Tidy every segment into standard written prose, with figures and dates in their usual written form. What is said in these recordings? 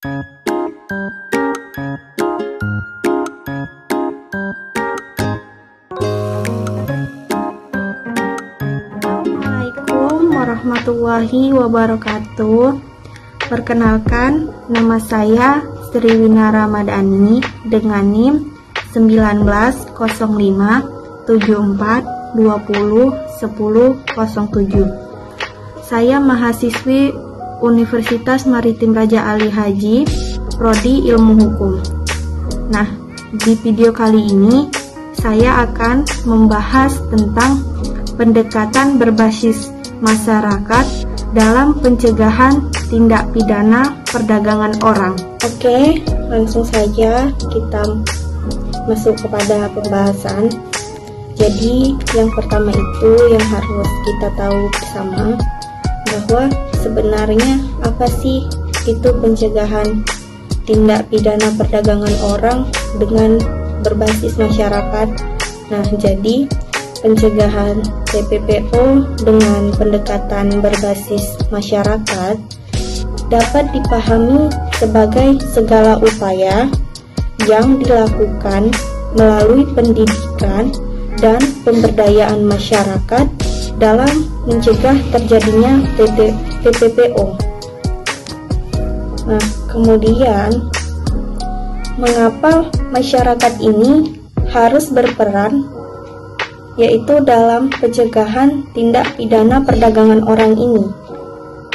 Assalamualaikum warahmatullahi wabarakatuh. Perkenalkan, nama saya Sri Wina Ramadhani dengan NIM 190574201007. Saya mahasiswi Universitas Maritim Raja Ali Haji, Prodi Ilmu Hukum. Nah, di video kali ini saya akan membahas tentang pendekatan berbasis masyarakat dalam pencegahan tindak pidana perdagangan orang. Oke, langsung saja kita masuk kepada pembahasan. Jadi, yang pertama itu yang harus kita tahu bersama bahwa sebenarnya apa sih itu pencegahan tindak pidana perdagangan orang dengan berbasis masyarakat. Nah, jadi pencegahan TPPO dengan pendekatan berbasis masyarakat dapat dipahami sebagai segala upaya yang dilakukan melalui pendidikan dan pemberdayaan masyarakat dalam mencegah terjadinya TPPO. Nah, kemudian mengapa masyarakat ini harus berperan yaitu dalam pencegahan tindak pidana perdagangan orang ini,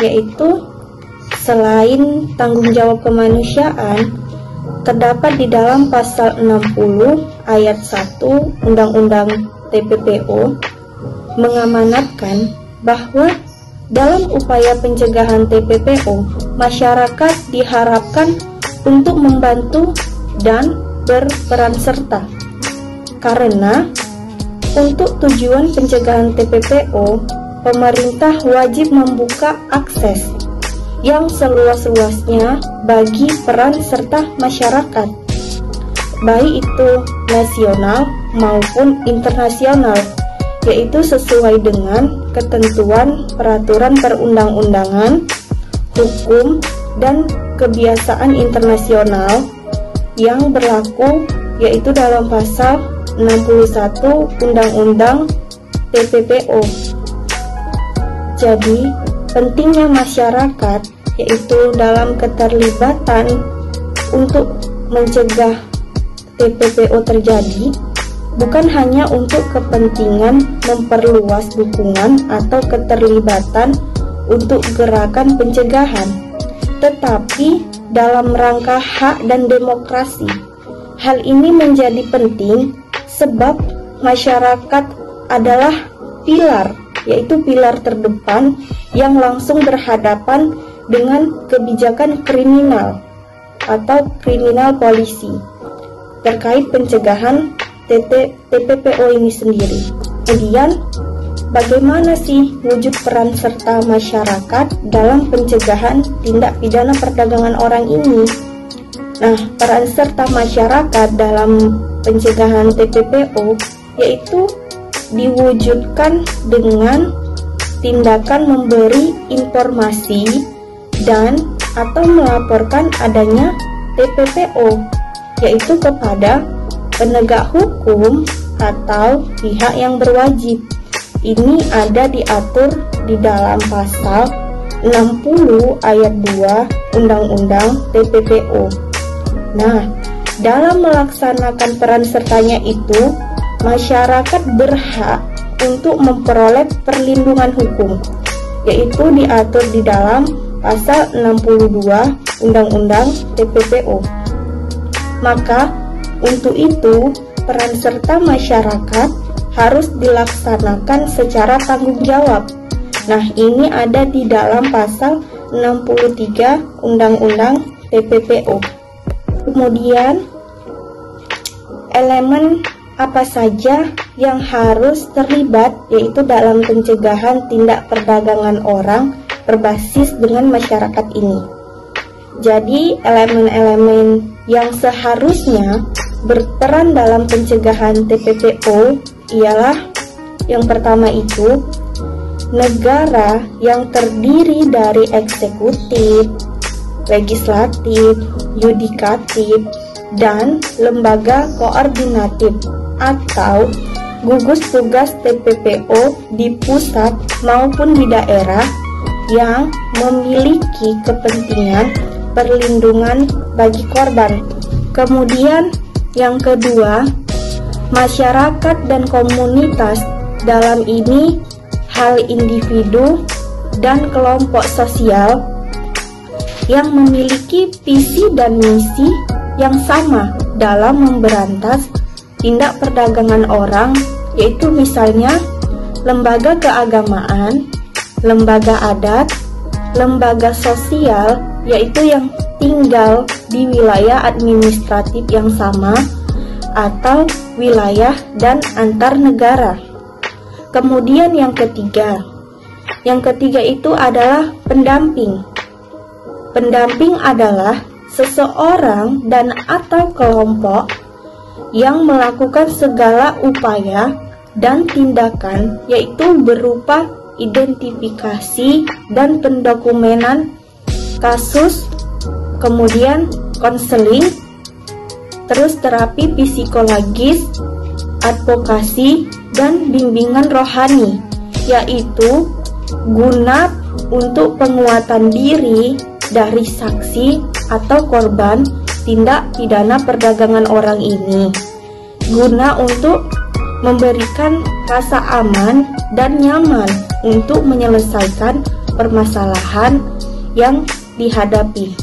yaitu selain tanggung jawab kemanusiaan terdapat di dalam pasal 60 ayat 1 Undang-Undang TPPO mengamanatkan bahwa dalam upaya pencegahan TPPO, masyarakat diharapkan untuk membantu dan berperan serta. Karena untuk tujuan pencegahan TPPO, pemerintah wajib membuka akses yang seluas-luasnya bagi peran serta masyarakat, baik itu nasional maupun internasional, yaitu sesuai dengan ketentuan peraturan perundang-undangan, hukum, dan kebiasaan internasional yang berlaku, yaitu dalam pasal 61 Undang-Undang TPPO. Jadi, pentingnya masyarakat yaitu dalam keterlibatan untuk mencegah TPPO terjadi bukan hanya untuk kepentingan memperluas dukungan atau keterlibatan untuk gerakan pencegahan, tetapi dalam rangka hak dan demokrasi. Hal ini menjadi penting sebab masyarakat adalah pilar, yaitu pilar terdepan yang langsung berhadapan dengan kebijakan kriminal atau kriminal polisi terkait pencegahan TPPO ini sendiri. Kemudian, bagaimana sih wujud peran serta masyarakat dalam pencegahan tindak pidana perdagangan orang ini? Nah, peran serta masyarakat dalam pencegahan TPPO yaitu diwujudkan dengan tindakan memberi informasi dan atau melaporkan adanya TPPO, yaitu kepada penegak hukum atau pihak yang berwajib. Ini ada diatur di dalam pasal 60 ayat 2 Undang-Undang TPPO. Nah, dalam melaksanakan peran sertanya itu, masyarakat berhak untuk memperoleh perlindungan hukum, yaitu diatur di dalam pasal 62 Undang-Undang TPPO. Maka, untuk itu, peran serta masyarakat harus dilaksanakan secara tanggung jawab. Nah, ini ada di dalam pasal 63 Undang-Undang TPPO. Kemudian, elemen apa saja yang harus terlibat yaitu dalam pencegahan tindak perdagangan orang berbasis dengan masyarakat ini. Jadi, elemen-elemen yang seharusnya berperan dalam pencegahan TPPO ialah yang pertama itu negara yang terdiri dari eksekutif, legislatif, yudikatif, dan lembaga koordinatif atau gugus tugas TPPO di pusat maupun di daerah yang memiliki kepentingan perlindungan bagi korban. Kemudian yang kedua, masyarakat dan komunitas, dalam ini hal individu dan kelompok sosial yang memiliki visi dan misi yang sama dalam memberantas tindak perdagangan orang, yaitu misalnya lembaga keagamaan, lembaga adat, lembaga sosial, yaitu yang tinggal di wilayah administratif yang sama atau wilayah dan antar negara. Kemudian yang ketiga itu adalah pendamping. Pendamping adalah seseorang dan atau kelompok yang melakukan segala upaya dan tindakan, yaitu berupa identifikasi dan pendokumenan kasus, kemudian konseling, terus terapi psikologis, advokasi, dan bimbingan rohani, yaitu guna untuk penguatan diri dari saksi atau korban tindak pidana perdagangan orang ini, guna untuk memberikan rasa aman dan nyaman untuk menyelesaikan permasalahan yang dihadapi.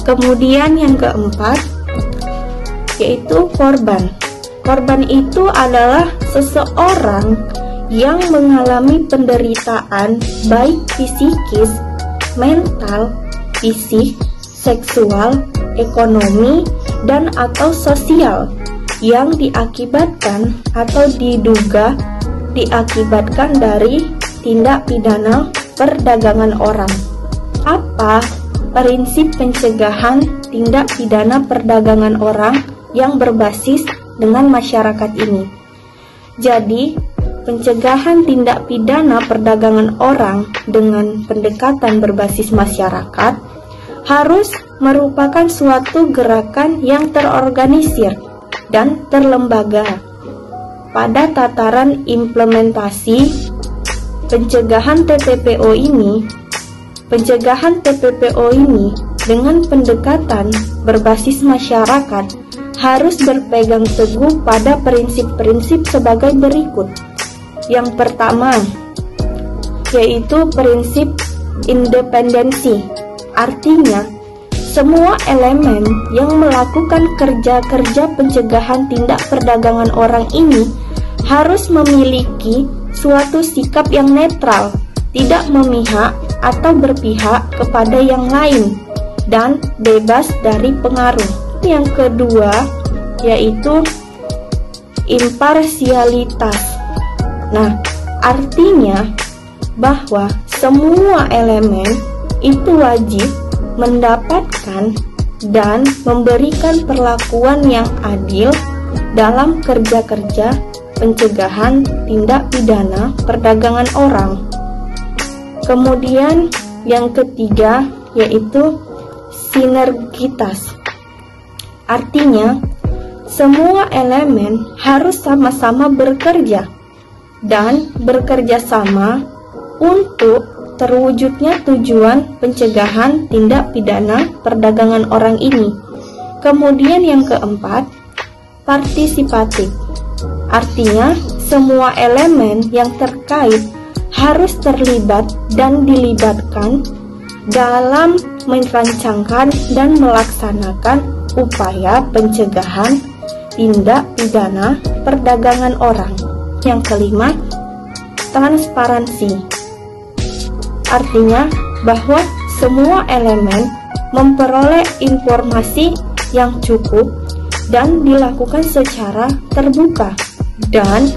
Kemudian yang keempat yaitu korban. Korban itu adalah seseorang yang mengalami penderitaan baik psikis, mental, fisik, seksual, ekonomi, dan atau sosial yang diakibatkan atau diduga diakibatkan dari tindak pidana perdagangan orang. Apa prinsip pencegahan tindak pidana perdagangan orang yang berbasis dengan masyarakat ini? Jadi, pencegahan tindak pidana perdagangan orang dengan pendekatan berbasis masyarakat harus merupakan suatu gerakan yang terorganisir dan terlembaga. Pada tataran implementasi pencegahan TPPO ini dengan pendekatan berbasis masyarakat harus berpegang teguh pada prinsip-prinsip sebagai berikut. Yang pertama, yaitu prinsip independensi. Artinya, semua elemen yang melakukan kerja-kerja pencegahan tindak perdagangan orang ini harus memiliki suatu sikap yang netral, tidak memihak atau berpihak kepada yang lain, dan bebas dari pengaruh. Yang kedua, yaitu imparsialitas. Nah, artinya bahwa semua elemen itu wajib mendapatkan dan memberikan perlakuan yang adil dalam kerja-kerja pencegahan tindak pidana perdagangan orang. Kemudian yang ketiga yaitu sinergitas. Artinya, semua elemen harus sama-sama bekerja dan bekerja sama untuk terwujudnya tujuan pencegahan tindak pidana perdagangan orang ini. Kemudian yang keempat, partisipatif. Artinya, semua elemen yang terkait harus terlibat dan dilibatkan dalam merancangkan dan melaksanakan upaya pencegahan tindak pidana perdagangan orang. Yang kelima, transparansi. Artinya bahwa semua elemen memperoleh informasi yang cukup dan dilakukan secara terbuka dan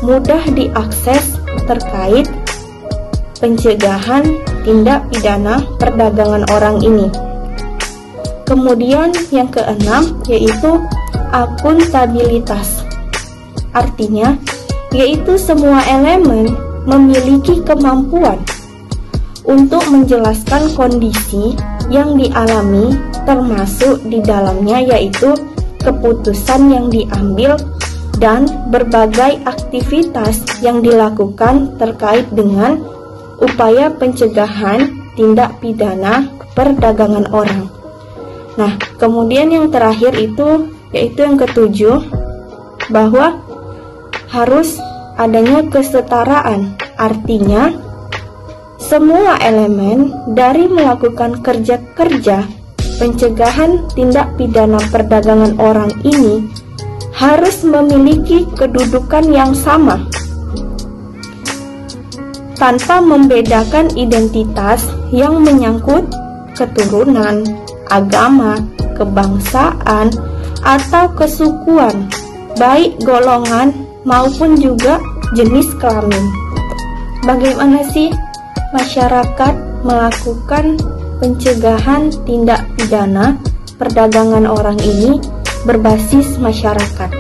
mudah diakses terkait pencegahan tindak pidana perdagangan orang ini. Kemudian yang keenam yaitu akuntabilitas. Artinya yaitu semua elemen memiliki kemampuan untuk menjelaskan kondisi yang dialami, termasuk di dalamnya yaitu keputusan yang diambil dan berbagai aktivitas yang dilakukan terkait dengan upaya pencegahan tindak pidana perdagangan orang. Nah, kemudian yang terakhir itu yaitu yang ketujuh, bahwa harus adanya kesetaraan. Artinya, semua elemen dari melakukan kerja-kerja pencegahan tindak pidana perdagangan orang ini harus memiliki kedudukan yang sama, tanpa membedakan identitas yang menyangkut keturunan, agama, kebangsaan, atau kesukuan, baik golongan maupun juga jenis kelamin. Bagaimana sih masyarakat melakukan pencegahan tindak pidana perdagangan orang ini berbasis masyarakat?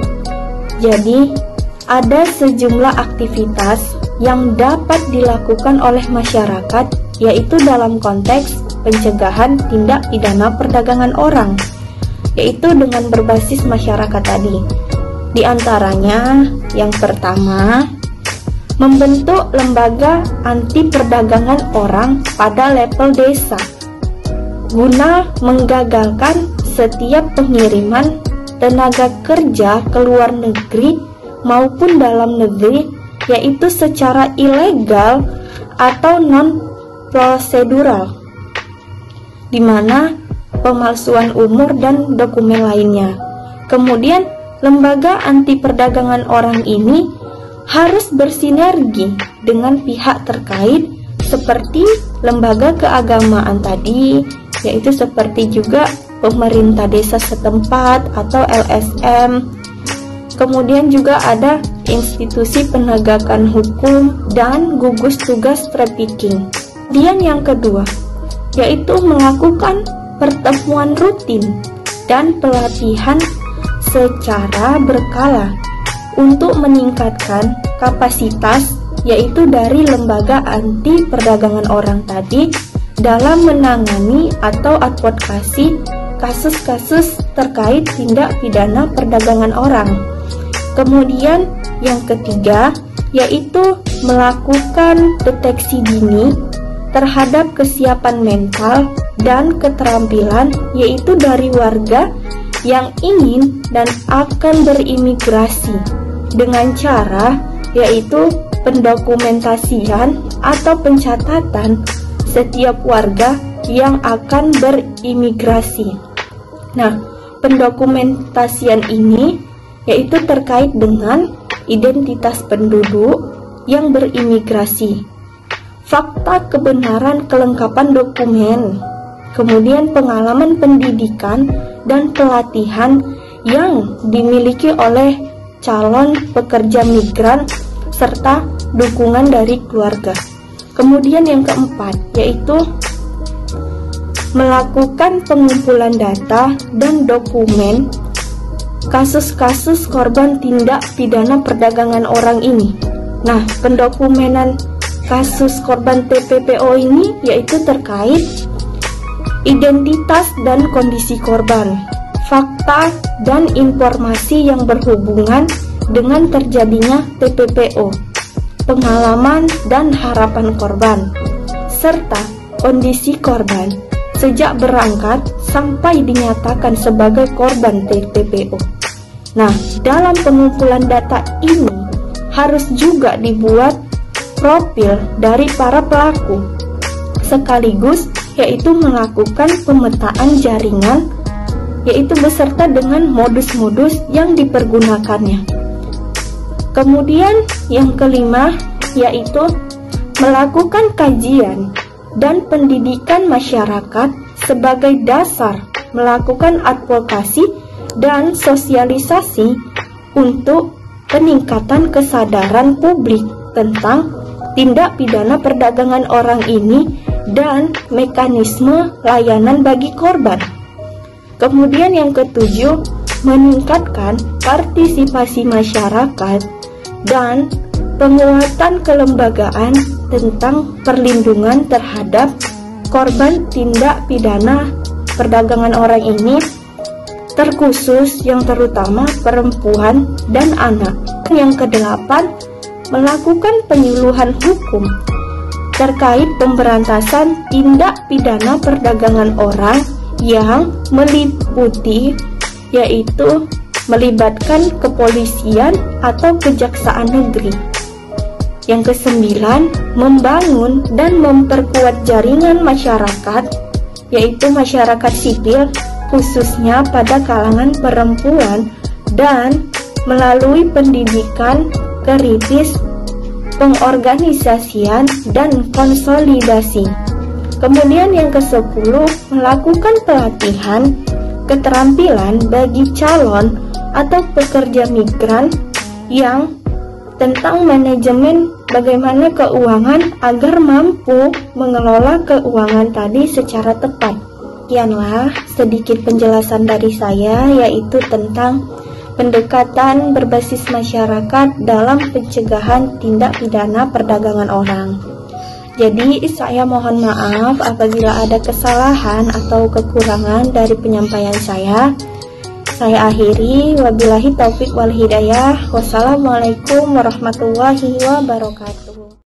Jadi, ada sejumlah aktivitas yang dapat dilakukan oleh masyarakat, yaitu dalam konteks pencegahan tindak pidana perdagangan orang, yaitu dengan berbasis masyarakat tadi. Di antaranya, yang pertama, membentuk lembaga anti perdagangan orang pada level desa, guna menggagalkan setiap pengiriman tenaga kerja ke luar negeri maupun dalam negeri, yaitu secara ilegal atau non-prosedural, di mana pemalsuan umur dan dokumen lainnya. Kemudian, lembaga anti perdagangan orang ini harus bersinergi dengan pihak terkait seperti lembaga keagamaan tadi, yaitu seperti juga pemerintah desa setempat atau LSM. Kemudian juga ada institusi penegakan hukum dan gugus tugas trafficking. Kemudian yang kedua, yaitu melakukan pertemuan rutin dan pelatihan secara berkala untuk meningkatkan kapasitas, yaitu dari lembaga anti perdagangan orang tadi dalam menangani atau advokasi kasus-kasus terkait tindak pidana perdagangan orang. Kemudian yang ketiga, yaitu melakukan deteksi dini terhadap kesiapan mental dan keterampilan, yaitu dari warga yang ingin dan akan berimigrasi, dengan cara yaitu pendokumentasian atau pencatatan setiap warga yang akan berimigrasi. Nah, pendokumentasian ini yaitu terkait dengan identitas penduduk yang berimigrasi, fakta kebenaran kelengkapan dokumen, kemudian pengalaman pendidikan dan pelatihan yang dimiliki oleh calon pekerja migran, serta dukungan dari keluarga. Kemudian yang keempat, yaitu melakukan pengumpulan data dan dokumen kasus-kasus korban tindak pidana perdagangan orang ini. Nah, pendokumenan kasus korban TPPO ini yaitu terkait identitas dan kondisi korban, fakta dan informasi yang berhubungan dengan terjadinya TPPO, pengalaman dan harapan korban, serta kondisi korban sejak berangkat sampai dinyatakan sebagai korban TPPO. Nah, dalam pengumpulan data ini harus juga dibuat profil dari para pelaku, sekaligus yaitu melakukan pemetaan jaringan, yaitu beserta dengan modus-modus yang dipergunakannya. Kemudian yang kelima, yaitu melakukan kajian dan pendidikan masyarakat sebagai dasar melakukan advokasi dan sosialisasi untuk peningkatan kesadaran publik tentang tindak pidana perdagangan orang ini dan mekanisme layanan bagi korban. Kemudian yang ketujuh, meningkatkan partisipasi masyarakat dan penguatan kelembagaan tentang perlindungan terhadap korban tindak pidana perdagangan orang ini terkhusus yang terutama perempuan dan anak. Yang kedelapan, melakukan penyuluhan hukum terkait pemberantasan tindak pidana perdagangan orang yang meliputi, yaitu melibatkan kepolisian atau kejaksaan negeri. Yang kesembilan, membangun dan memperkuat jaringan masyarakat, yaitu masyarakat sipil khususnya pada kalangan perempuan, dan melalui pendidikan kritis, pengorganisasian, dan konsolidasi. Kemudian yang ke-10, melakukan pelatihan keterampilan bagi calon atau pekerja migran yang tentang manajemen bagaimana keuangan agar mampu mengelola keuangan tadi secara tepat. Sekianlah sedikit penjelasan dari saya, yaitu tentang pendekatan berbasis masyarakat dalam pencegahan tindak pidana perdagangan orang. Jadi saya mohon maaf apabila ada kesalahan atau kekurangan dari penyampaian saya. Saya akhiri, wabillahi taufik wal hidayah. Wassalamualaikum warahmatullahi wabarakatuh.